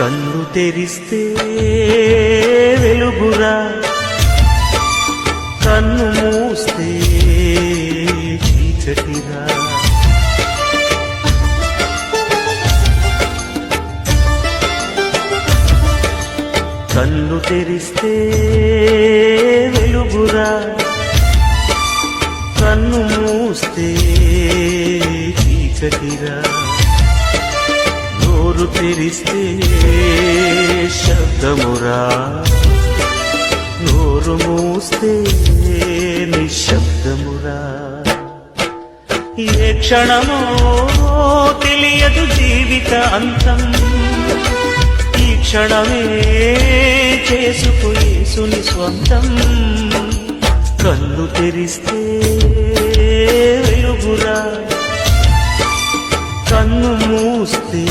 కన్ను తెరిస్తే వెలుగురా, కన్ను మూస్తే చీకటిరా. కన్ను తెరిస్తే వెలుగురా, కన్ను మూస్తే చీకటిరా. నోరు తెరిస్తే శబ్దమురా, నోరు మూస్తే నిశ్శబ్దమురా. ఏ క్షణమో తెలియదు జీవిత అంతం, ఈ క్షణమే చేసుకో యేసుని స్వంతం. కన్ను తెరిస్తే వెలుగురా, కన్ను మూస్తే